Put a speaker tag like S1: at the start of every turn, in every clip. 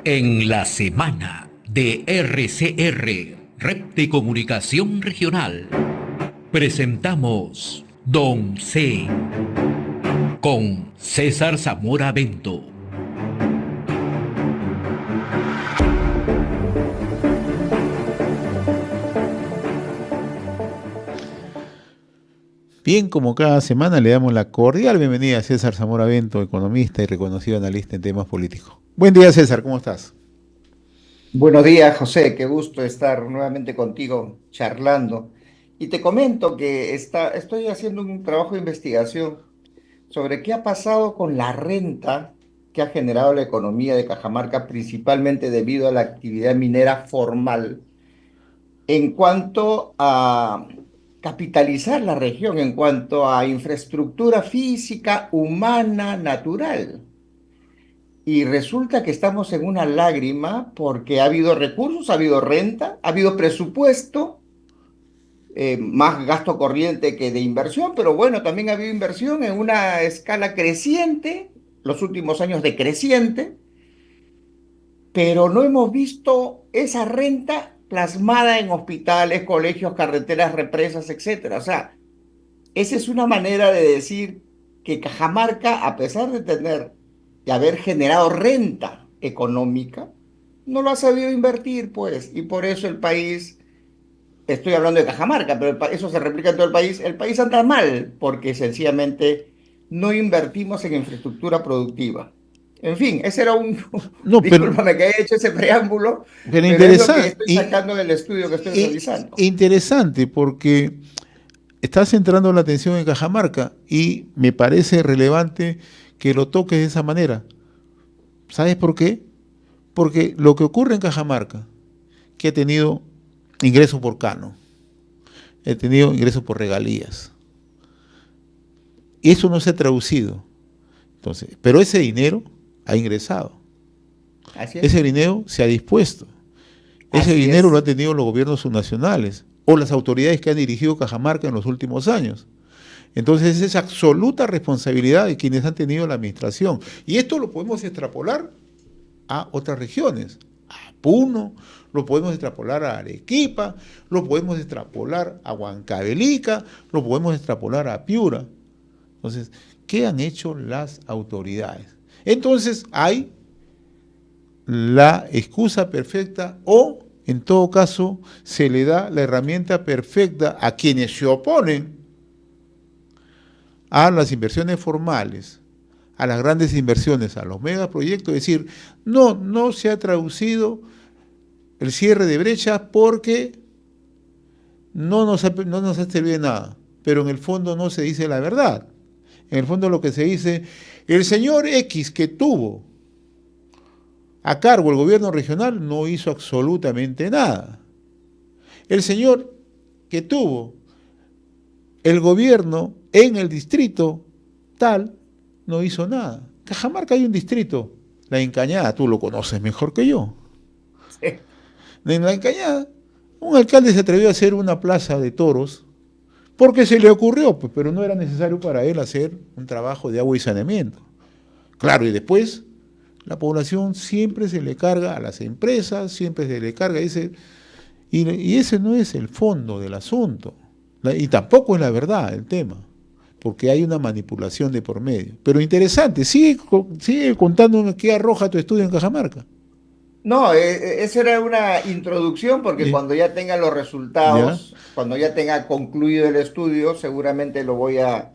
S1: En la semana de RCR, Red de Comunicación Regional, presentamos Don C con César Zamora Bento.
S2: Bien, como cada semana le damos la cordial bienvenida a César Zamora Bento, economista y reconocido analista en temas políticos. Buen día, César, ¿cómo estás?
S3: Buenos días, José. Qué gusto estar nuevamente contigo charlando. Y te comento que estoy haciendo un trabajo de investigación sobre qué ha pasado con la renta que ha generado la economía de Cajamarca, principalmente debido a la actividad minera formal, en cuanto a capitalizar la región, en cuanto a infraestructura física, humana, natural. Y resulta que estamos en una lágrima porque ha habido recursos, ha habido renta, ha habido presupuesto, más gasto corriente que de inversión, pero bueno, también ha habido inversión en una escala creciente, los últimos años decreciente, pero no hemos visto esa renta plasmada en hospitales, colegios, carreteras, represas, etcétera. O sea, esa es una manera de decir que Cajamarca, a pesar de tener y haber generado renta económica, no lo ha sabido invertir, pues, y por eso el país, estoy hablando de Cajamarca, pero eso se replica en todo el país anda mal, porque sencillamente no invertimos en infraestructura productiva. En fin, ese era un,
S2: No,
S3: discúlpame que haya hecho ese preámbulo,
S2: pero
S3: pero es lo que estoy sacando del estudio que estoy realizando.
S2: interesante porque estás centrando la atención en Cajamarca y me parece relevante que lo toques de esa manera. ¿Sabes por qué? Porque lo que ocurre en Cajamarca, que he tenido ingresos por canon, he tenido ingresos por regalías, y eso no se ha traducido. Entonces, pero ese dinero ha ingresado,
S3: Así
S2: ese
S3: es,
S2: dinero se ha dispuesto, ese
S3: así
S2: dinero lo
S3: es.
S2: han tenido los gobiernos subnacionales o las autoridades que han dirigido Cajamarca en los últimos años. Entonces es absoluta responsabilidad de quienes han tenido la administración. Y esto lo podemos extrapolar a otras regiones, a Puno, lo podemos extrapolar a Arequipa, lo podemos extrapolar a Huancavelica, lo podemos extrapolar a Piura. Entonces, ¿qué han hecho las autoridades? Entonces hay la excusa perfecta o, en todo caso, se le da la herramienta perfecta a quienes se oponen a las inversiones formales, a las grandes inversiones, a los megaproyectos, es decir, no se ha traducido el cierre de brechas porque no nos ha servido de nada, pero en el fondo no se dice la verdad. En el fondo lo que se dice, el señor X que tuvo a cargo el gobierno regional no hizo absolutamente nada. El señor que tuvo el gobierno en el distrito tal no hizo nada. Cajamarca hay un distrito, La Encañada, tú lo conoces mejor que yo. En La Encañada, un alcalde se atrevió a hacer una plaza de toros porque se le ocurrió, pues, pero no era necesario para él hacer un trabajo de agua y saneamiento. Claro, y después la población siempre se le carga a las empresas, siempre se le carga, y ese no es el fondo del asunto, y tampoco es la verdad el tema, porque hay una manipulación de por medio. Pero interesante, sigue contándome qué arroja tu estudio en Cajamarca.
S3: No, esa era una introducción porque
S2: ¿Ya?
S3: cuando ya tenga los
S2: ¿Ya?
S3: resultados, cuando ya tenga concluido el estudio, seguramente lo voy a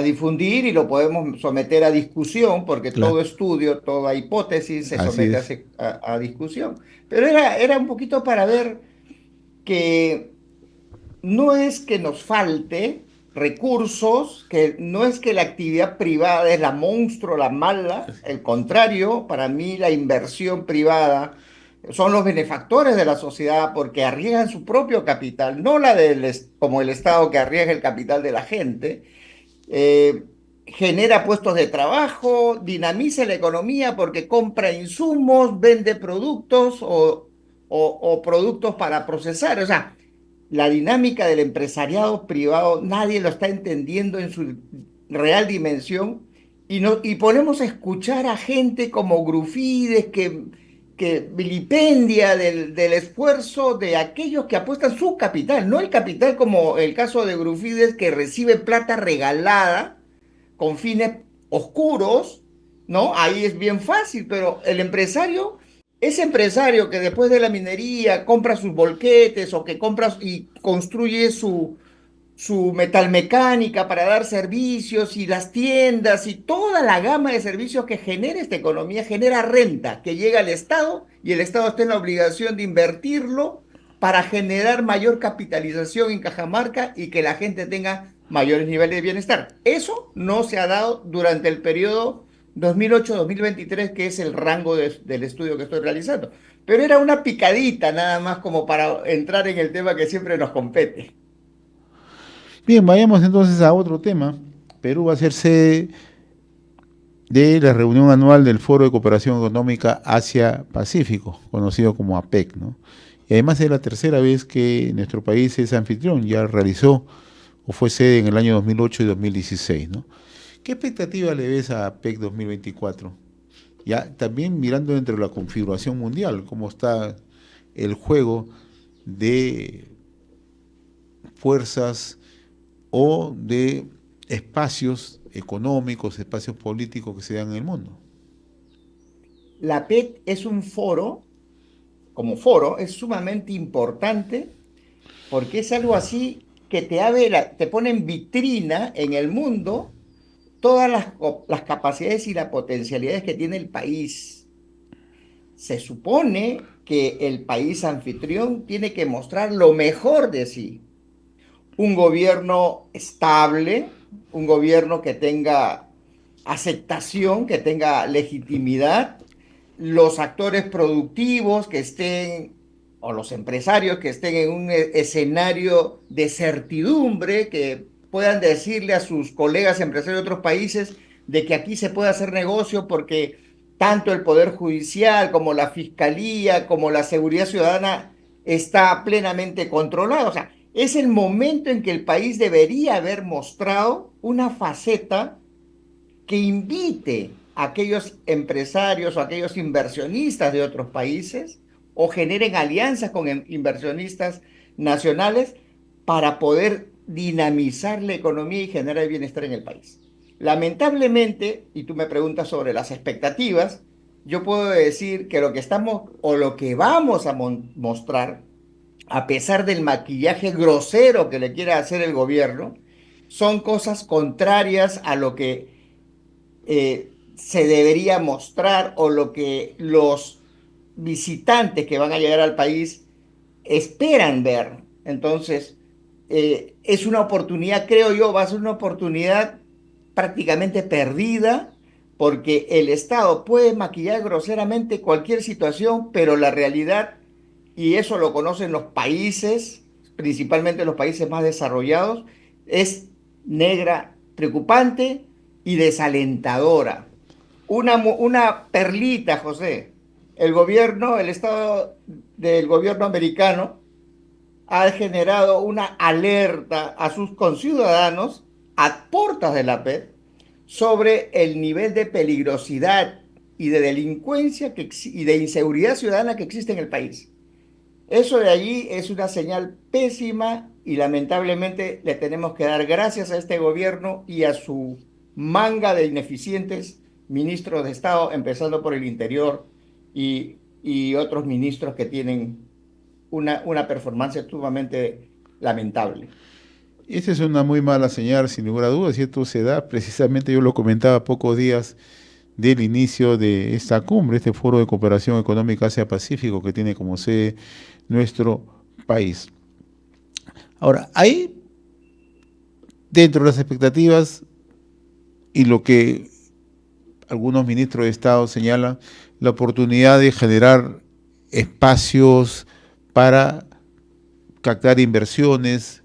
S3: difundir y lo podemos someter a discusión porque
S2: Claro,
S3: todo estudio, toda hipótesis se
S2: así
S3: somete
S2: es.
S3: a discusión. Pero era un poquito para ver que no es que nos falte recursos, que no es que la actividad privada es la monstruo, la mala, el contrario, para mí la inversión privada son los benefactores de la sociedad porque arriesgan su propio capital, no la como el Estado que arriesga el capital de la gente. eh, Genera puestos de trabajo, dinamiza la economía porque compra insumos, vende productos o productos para procesar. O sea, la dinámica del empresariado privado nadie lo está entendiendo en su real dimensión y ponemos a escuchar a gente como Grufides que vilipendia del esfuerzo de aquellos que apuestan su capital, no el capital como el caso de Grufides, que recibe plata regalada con fines oscuros, ¿no? Ahí es bien fácil, pero el empresario, ese empresario que después de la minería compra sus volquetes o que compra y construye su metalmecánica para dar servicios y las tiendas y toda la gama de servicios que genera esta economía, genera renta que llega al Estado y el Estado está en la obligación de invertirlo para generar mayor capitalización en Cajamarca y que la gente tenga mayores niveles de bienestar. Eso no se ha dado durante el periodo 2008-2023, que es el rango del estudio que estoy realizando. Pero era una picadita nada más como para entrar en el tema que siempre nos compete.
S2: Bien, vayamos entonces a otro tema. Perú va a ser sede de la reunión anual del Foro de Cooperación Económica Asia-Pacífico, conocido como APEC, ¿no? Y además es la tercera vez que nuestro país es anfitrión, ya realizó o fue sede en el año 2008 y 2016, ¿no? ¿Qué expectativa le ves a APEC 2024? Ya también mirando dentro de la configuración mundial, cómo está el juego de fuerzas o de espacios económicos, espacios políticos que se dan en el mundo.
S3: La PEC es un foro, como foro, es sumamente importante porque es algo así que te abre, te pone en vitrina en el mundo todas las capacidades y las potencialidades que tiene el país. Se supone que el país anfitrión tiene que mostrar lo mejor de sí. Un gobierno estable, un gobierno que tenga aceptación, que tenga legitimidad, los actores productivos que estén, o los empresarios que estén en un escenario de certidumbre, que puedan decirle a sus colegas empresarios de otros países de que aquí se puede hacer negocio porque tanto el Poder Judicial como la Fiscalía, como la Seguridad Ciudadana está plenamente controlado. O sea, es el momento en que el país debería haber mostrado una faceta que invite a aquellos empresarios o aquellos inversionistas de otros países o generen alianzas con inversionistas nacionales para poder dinamizar la economía y generar bienestar en el país. Lamentablemente, y tú me preguntas sobre las expectativas, yo puedo decir que lo que estamos o lo que vamos a mostrar, a pesar del maquillaje grosero que le quiera hacer el gobierno, son cosas contrarias a lo que se debería mostrar o lo que los visitantes que van a llegar al país esperan ver. Entonces, es una oportunidad, creo yo, va a ser una oportunidad prácticamente perdida, porque el Estado puede maquillar groseramente cualquier situación, pero la realidad, y eso lo conocen los países, principalmente los países más desarrollados, es negra, preocupante y desalentadora. Una perlita, José. El Estado del gobierno americano ha generado una alerta a sus conciudadanos a puertas de la PEC sobre el nivel de peligrosidad y de delincuencia y de inseguridad ciudadana que existe en el país. Eso de allí es una señal pésima y lamentablemente le tenemos que dar gracias a este gobierno y a su manga de ineficientes ministros de Estado, empezando por el Interior y otros ministros que tienen una performance sumamente lamentable.
S2: Esta es una muy mala señal, sin lugar a dudas, y esto se da precisamente, yo lo comentaba a pocos días del inicio de esta cumbre, este Foro de Cooperación Económica Asia-Pacífico que tiene como sede nuestro país. Ahora, hay dentro de las expectativas y lo que algunos ministros de Estado señalan, la oportunidad de generar espacios para captar inversiones,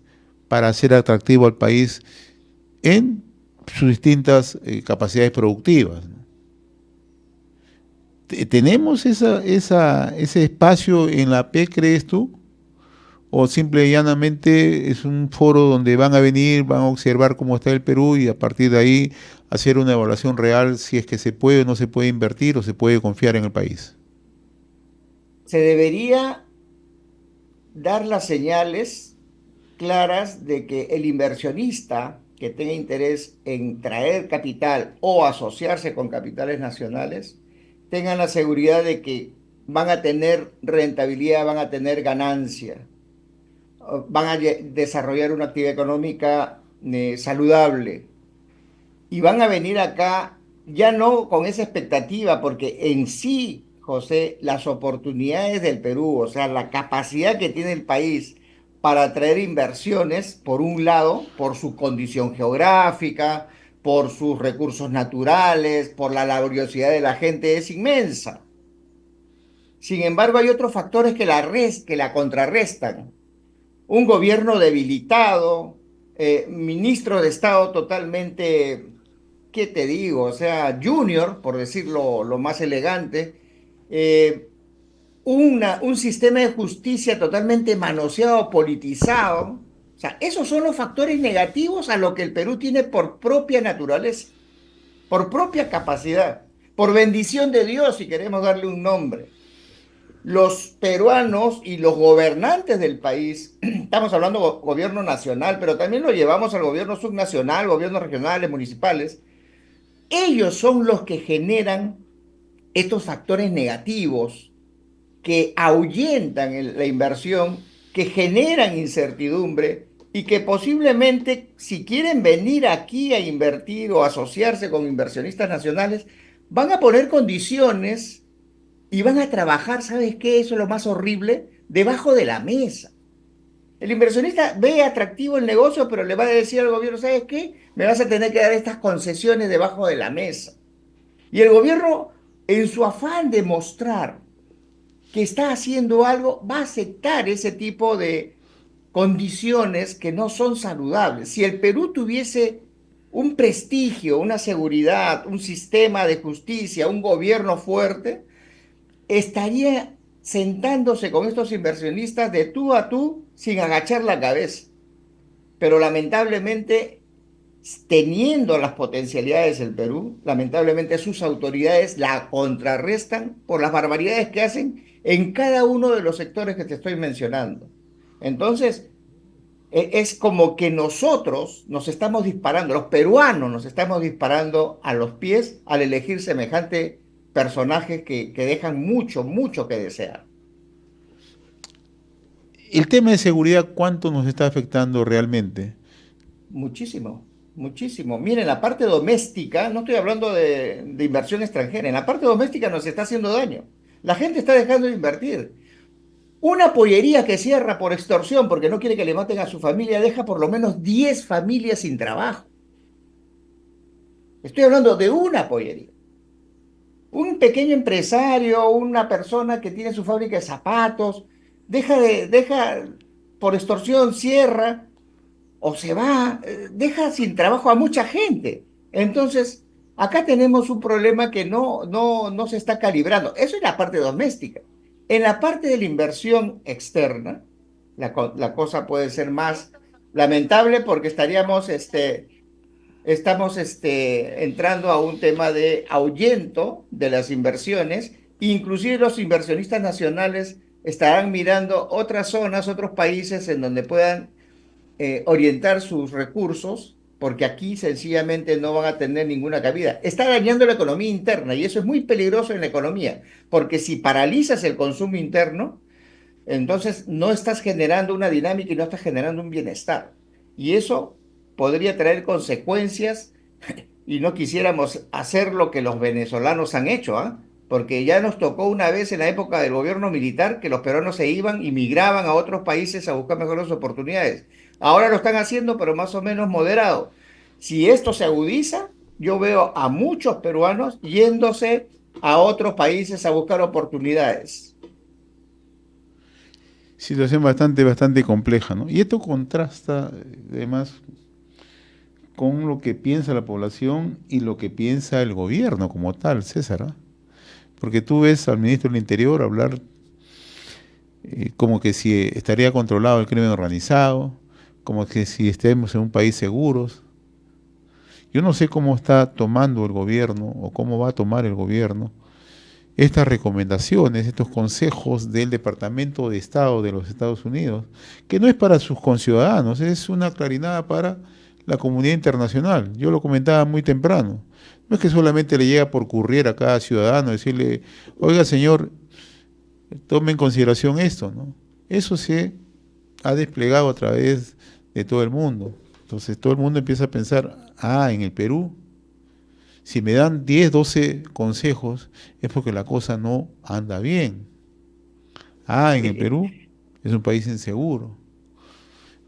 S2: para hacer atractivo al país en sus distintas capacidades productivas. ¿Tenemos ese espacio en la PEC, crees tú? ¿O simple y llanamente es un foro donde van a venir, van a observar cómo está el Perú y a partir de ahí hacer una evaluación real si es que se puede o no se puede invertir o se puede confiar en el país?
S3: se debería dar las señales claras de que el inversionista que tenga interés en traer capital o asociarse con capitales nacionales, tengan la seguridad de que van a tener rentabilidad, van a tener ganancia, van a desarrollar una actividad económica saludable y van a venir acá ya no con esa expectativa, porque en sí, José, las oportunidades del Perú, o sea, la capacidad que tiene el país para atraer inversiones, por un lado, por su condición geográfica, por sus recursos naturales, por la laboriosidad de la gente, es inmensa. Sin embargo, hay otros factores que la contrarrestan. Un gobierno debilitado, ministro de Estado totalmente, ¿qué te digo? O sea, junior, por decirlo lo más elegante, eh, un sistema de justicia totalmente manoseado, politizado. O sea, esos son los factores negativos a lo que el Perú tiene por propia naturaleza, por propia capacidad, por bendición de Dios, si queremos darle un nombre. Los peruanos y los gobernantes del país, estamos hablando gobierno nacional, pero también lo llevamos al gobierno subnacional, gobiernos regionales, municipales, ellos son los que generan estos factores negativos que ahuyentan la inversión, que generan incertidumbre y que posiblemente si quieren venir aquí a invertir o asociarse con inversionistas nacionales, van a poner condiciones y van a trabajar, ¿sabes qué? Eso es lo más horrible, debajo de la mesa. El inversionista ve atractivo el negocio, pero le va a decir al gobierno, ¿sabes qué? Me vas a tener que dar estas concesiones debajo de la mesa. Y el gobierno, en su afán de mostrar que está haciendo algo, va a aceptar ese tipo de condiciones que no son saludables. Si el Perú tuviese un prestigio, una seguridad, un sistema de justicia, un gobierno fuerte, estaría sentándose con estos inversionistas de tú a tú sin agachar la cabeza. Pero lamentablemente, teniendo las potencialidades del Perú, lamentablemente sus autoridades la contrarrestan por las barbaridades que hacen en cada uno de los sectores que te estoy mencionando. Entonces, es como que nosotros nos estamos disparando, los peruanos nos estamos disparando a los pies al elegir semejante personajes que dejan mucho, mucho que desear.
S2: El tema de seguridad, ¿cuánto nos está afectando realmente?
S3: Muchísimo, muchísimo. Miren, la parte doméstica, no estoy hablando de inversión extranjera, en la parte doméstica nos está haciendo daño. La gente está dejando de invertir. Una pollería que cierra por extorsión porque no quiere que le maten a su familia deja por lo menos 10 familias sin trabajo. Estoy hablando de una pollería. Un pequeño empresario, una persona que tiene su fábrica de zapatos, deja por extorsión, cierra o se va, deja sin trabajo a mucha gente. Entonces, acá tenemos un problema que no se está calibrando. Eso es la parte doméstica. En la parte de la inversión externa, la cosa puede ser más lamentable porque estamos entrando a un tema de ahuyento de las inversiones. Inclusive los inversionistas nacionales estarán mirando otras zonas, otros países en donde puedan orientar sus recursos, porque aquí sencillamente no van a tener ninguna cabida. Está dañando la economía interna y eso es muy peligroso en la economía, porque si paralizas el consumo interno, entonces no estás generando una dinámica y no estás generando un bienestar. Y eso podría traer consecuencias y no quisiéramos hacer lo que los venezolanos han hecho, ¿ah? Porque ya nos tocó una vez en la época del gobierno militar que los peruanos se iban y migraban a otros países a buscar mejores oportunidades. Ahora lo están haciendo, pero más o menos moderado. Si esto se agudiza, yo veo a muchos peruanos yéndose a otros países a buscar oportunidades.
S2: Situación bastante compleja, ¿no? Y esto contrasta, además, con lo que piensa la población y lo que piensa el gobierno como tal, César, ¿ah? Porque tú ves al ministro del Interior hablar como que si estaría controlado el crimen organizado, como que si estemos en un país seguros. Yo no sé cómo está tomando el gobierno o cómo va a tomar el gobierno estas recomendaciones, estos consejos del Departamento de Estado de los Estados Unidos, que no es para sus conciudadanos, es una clarinada para la comunidad internacional. Yo lo comentaba muy temprano. No es que solamente le llega por courier a cada ciudadano decirle, oiga señor, tome en consideración esto, ¿no? Eso se ha desplegado a través de todo el mundo. Entonces todo el mundo empieza a pensar, en el Perú, si me dan 10, 12 consejos, es porque la cosa no anda bien. En el Perú es un país inseguro.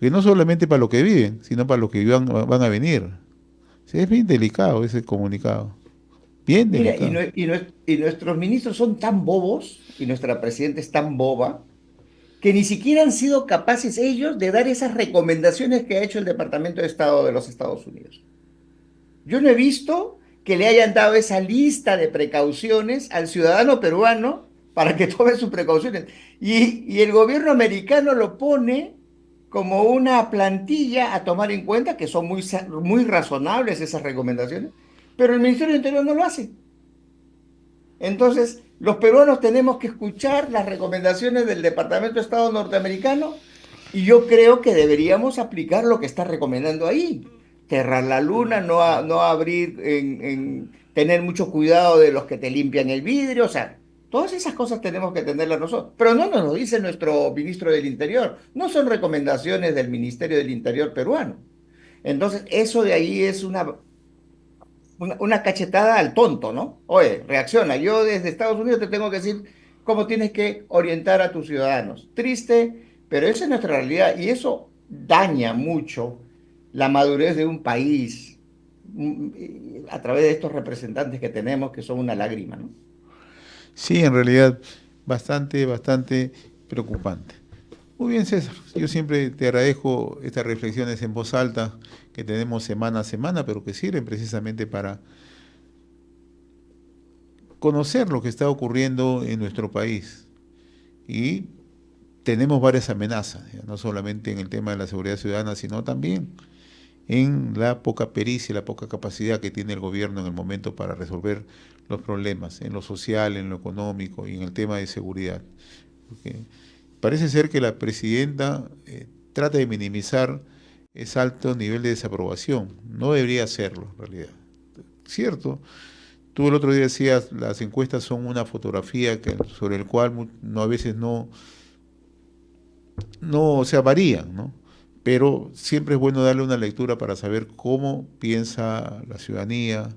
S2: Que no solamente para lo que viven, sino para lo que van a venir. Sí, es bien delicado ese comunicado. Bien
S3: Mira,
S2: delicado.
S3: y nuestros ministros son tan bobos, y nuestra presidenta es tan boba, que ni siquiera han sido capaces ellos de dar esas recomendaciones que ha hecho el Departamento de Estado de los Estados Unidos. Yo no he visto que le hayan dado esa lista de precauciones al ciudadano peruano para que tome sus precauciones. Y el gobierno americano lo pone como una plantilla a tomar en cuenta, que son muy razonables esas recomendaciones, pero el Ministerio del Interior no lo hace. Entonces, los peruanos tenemos que escuchar las recomendaciones del Departamento de Estado norteamericano y yo creo que deberíamos aplicar lo que está recomendando ahí. Cerrar la luna, no abrir, tener mucho cuidado de los que te limpian el vidrio, o sea, todas esas cosas tenemos que tenerlas nosotros. Pero no nos lo dice nuestro ministro del Interior, no son recomendaciones del Ministerio del Interior peruano. Entonces, eso de ahí es una cachetada al tonto, ¿no? Oye, reacciona. Yo desde Estados Unidos te tengo que decir cómo tienes que orientar a tus ciudadanos. Triste, pero esa es nuestra realidad y eso daña mucho la madurez de un país a través de estos representantes que tenemos que son una lágrima, ¿no?
S2: Sí, en realidad, bastante, bastante preocupante. Muy bien, César. Yo siempre te agradezco estas reflexiones en voz alta que tenemos semana a semana, pero que sirven precisamente para conocer lo que está ocurriendo en nuestro país. Y tenemos varias amenazas, ya, no solamente en el tema de la seguridad ciudadana, sino también en la poca pericia, la poca capacidad que tiene el gobierno en el momento para resolver los problemas, en lo social, en lo económico y en el tema de seguridad. Porque parece ser que la presidenta trata de minimizar ese alto nivel de desaprobación. No debería hacerlo, en realidad. ¿Cierto? Tú el otro día decías, las encuestas son una fotografía sobre el cual a veces o sea, varían, ¿no? Pero siempre es bueno darle una lectura para saber cómo piensa la ciudadanía,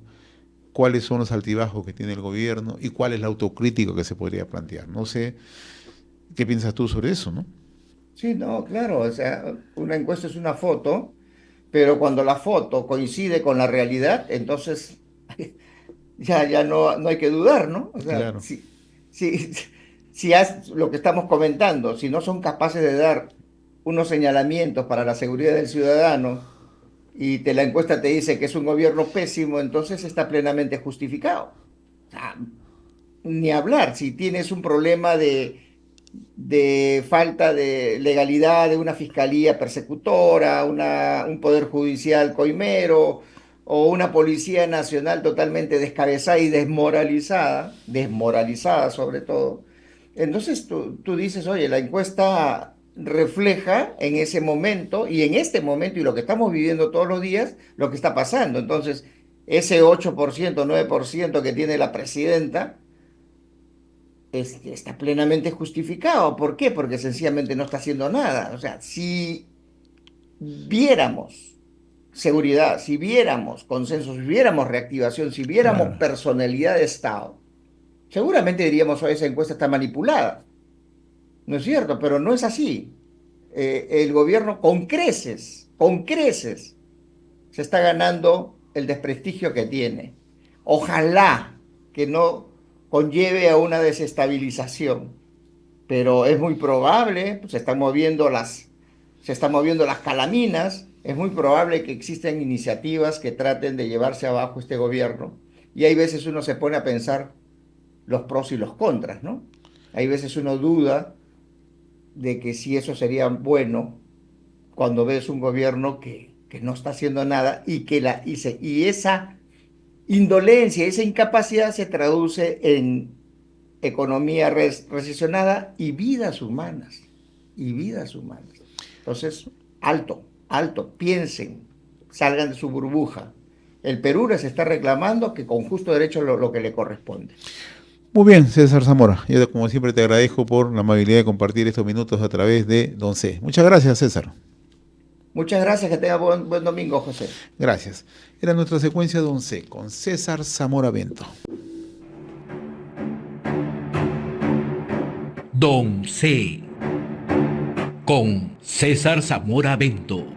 S2: cuáles son los altibajos que tiene el gobierno y cuál es la autocrítica que se podría plantear. No sé qué piensas tú sobre eso, ¿no?
S3: Sí, no, claro, o sea, una encuesta es una foto, pero cuando la foto coincide con la realidad, entonces ya no hay que dudar, ¿no? O sea,
S2: Claro.
S3: si, si lo que estamos comentando, si no son capaces de dar unos señalamientos para la seguridad del ciudadano y la encuesta te dice que es un gobierno pésimo, entonces está plenamente justificado. O sea, ni hablar, si tienes un problema de falta de legalidad de una fiscalía persecutora, un poder judicial coimero o una policía nacional totalmente descabezada y desmoralizada sobre todo. Entonces tú dices, oye, la encuesta refleja en ese momento y en este momento y lo que estamos viviendo todos los días, lo que está pasando. Entonces, ese 8%, 9% que tiene la presidenta, está plenamente justificado. ¿Por qué? Porque sencillamente no está haciendo nada. O sea, si viéramos seguridad, si viéramos consenso, si viéramos reactivación, si viéramos
S2: Claro.
S3: personalidad de Estado, seguramente diríamos, oh, esa encuesta está manipulada. ¿No es cierto? Pero no es así. El gobierno con creces, se está ganando el desprestigio que tiene. Ojalá que no conlleve a una desestabilización, pero es muy probable, pues, se están moviendo las calaminas, es muy probable que existan iniciativas que traten de llevarse abajo este gobierno. Y hay veces uno se pone a pensar los pros y los contras, ¿no? Hay veces uno duda de que si eso sería bueno cuando ves un gobierno que no está haciendo nada y esa indolencia, esa incapacidad se traduce economía recesionada y vidas humanas, y vidas humanas. Entonces, alto, alto, piensen, salgan de su burbuja. El Perú les está reclamando que con justo derecho lo que le corresponde.
S2: Muy bien, César Zamora. Yo como siempre te agradezco por la amabilidad de compartir estos minutos a través de Don C. Muchas gracias, César.
S3: Muchas gracias, que tenga buen domingo, José.
S2: Gracias. Era nuestra secuencia Don C con César Zamora Bento.
S1: Don C. con César Zamora Bento.